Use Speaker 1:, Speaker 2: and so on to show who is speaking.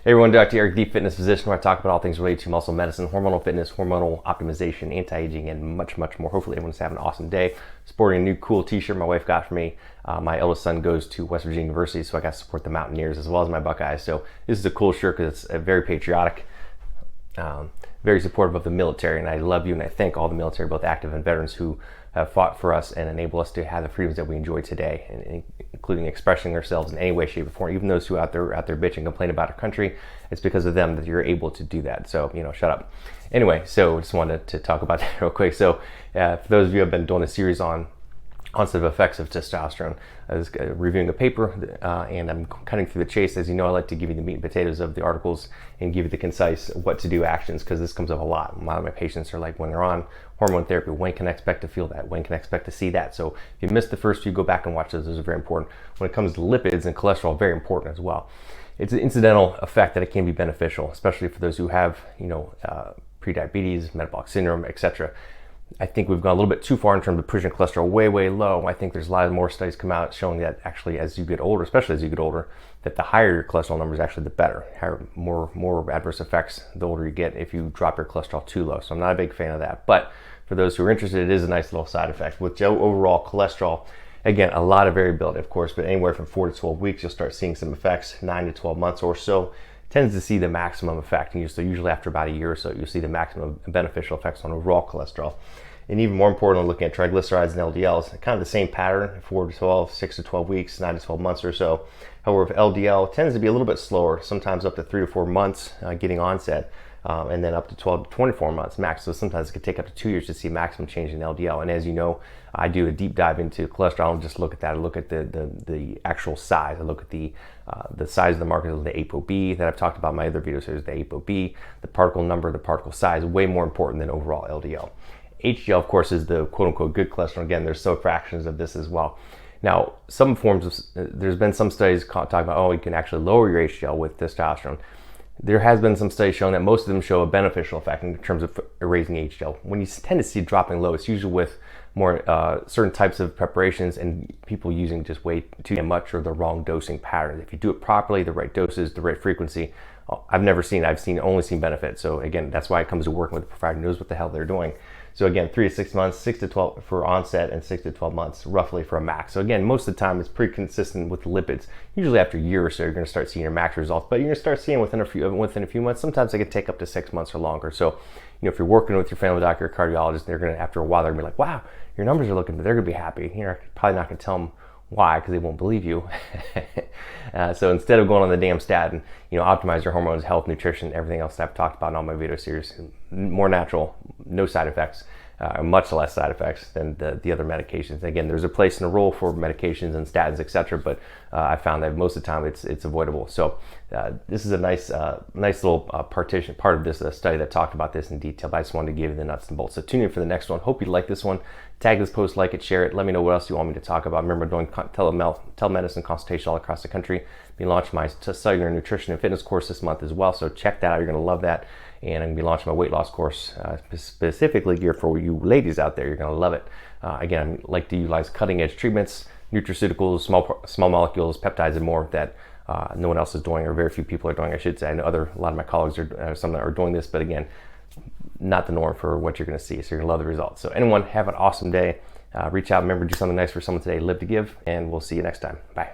Speaker 1: Hey everyone, Dr. Eric, the fitness physician, where I talk about all things related to muscle medicine, hormonal fitness, hormonal optimization, anti-aging, and much, much more. Hopefully everyone's having an awesome day. Sporting a new cool t-shirt my wife got for me. My eldest son goes to West Virginia University, so I got to support the Mountaineers as well as my Buckeyes. So this is a cool shirt because it's very patriotic, very supportive of the military, and I love you and I thank all the military, both active and veterans, who have fought for us and enable us to have the freedoms that we enjoy today, including expressing ourselves in any way, shape, or form. Even those who out there bitch and complain about our country, it's because of them that you're able to do that. So, shut up. Anyway, so just wanted to talk about that real quick. So for those of you who have been doing a series on onset of effects of testosterone, I was reviewing a paper and I'm cutting through the chase. As you know, I like to give you the meat and potatoes of the articles and give you the concise what to do actions, because this comes up a lot. A lot of my patients are like, when they're on hormone therapy, when can I expect to feel that? When can I expect to see that? So if you missed the first few, go back and watch those. Those are very important. When it comes to lipids and cholesterol, very important as well. It's an incidental effect that it can be beneficial, especially for those who have, prediabetes, metabolic syndrome, etc. I think we've gone a little bit too far in terms of pushing cholesterol way, way low. I think there's a lot more studies come out showing that actually as you get older, especially as you get older, that the higher your cholesterol number is actually the better. More adverse effects the older you get if you drop your cholesterol too low. So I'm not a big fan of that. But for those who are interested, it is a nice little side effect. With overall cholesterol, again, a lot of variability, of course, but anywhere from 4 to 12 weeks, you'll start seeing some effects. 9 to 12 months or so tends to see the maximum effect. And so usually after about a year or so, you'll see the maximum beneficial effects on overall cholesterol. And even more important, looking at triglycerides and LDLs, kind of the same pattern, 4 to 12, 6 to 12 weeks, 9 to 12 months or so. However, if LDL tends to be a little bit slower, sometimes up to 3 to 4 months getting onset, and then up to 12 to 24 months max. So sometimes it could take up to 2 years to see maximum change in LDL. And as you know, I do a deep dive into cholesterol. I don't just look at that. I look at the actual size. I look at the size of the marker, the ApoB that I've talked about in my other videos. There's the ApoB, the particle number, the particle size, way more important than overall LDL. HDL, of course, is the quote-unquote good cholesterol. Again, there's fractions of this as well. Now, some forms of, there's been some studies talking about, you can actually lower your HDL with testosterone. There has been some studies showing that most of them show a beneficial effect in terms of raising HDL. When you tend to see it dropping low, it's usually with more certain types of preparations and people using just way too much or the wrong dosing pattern. If you do it properly, the right doses, the right frequency, I've only seen benefit. So again, that's why it comes to working with a provider who knows what the hell they're doing. So again, 3 to 6 months, 6 to 12 for onset, and 6 to 12 months roughly for a max. So again, most of the time it's pretty consistent with lipids. Usually after a year or so, you're going to start seeing your max results, but you're going to start seeing within a few months. Sometimes it can take up to 6 months or longer. So, if you're working with your family doctor or cardiologist, they're going to, after a while, they're going to be like, wow, your numbers are looking, but they're going to be happy. You're probably not going to tell them why, because they won't believe you. So instead of going on the damn statin, optimize your hormones, health, nutrition, everything else that I've talked about in all my video series. More natural, no side effects, much less side effects than the other medications. Again, there's a place and a role for medications and statins, etc., but I found that most of the time it's avoidable. So this is a nice little part of this study that talked about this in detail, but I just wanted to give you the nuts and bolts. So tune in for the next one. Hope you like this one. Tag this post, like it, share it. Let me know what else you want me to talk about. Remember, doing telemedicine consultation all across the country. Be launching my cellular nutrition and fitness course this month as well, so check that out. You're going to love that. And I'm going to be launching my weight loss course specifically geared for you ladies out there. You're going to love it. Again, I like to utilize cutting edge treatments, nutraceuticals, small molecules, peptides, and more that no one else is doing, or very few people are doing, I should say. I know a lot of my colleagues some that are doing this, but again, not the norm for what you're going to see. So you're going to love the results. So anyone, have an awesome day. Reach out. Remember, do something nice for someone today. Live to give, and we'll see you next time. Bye.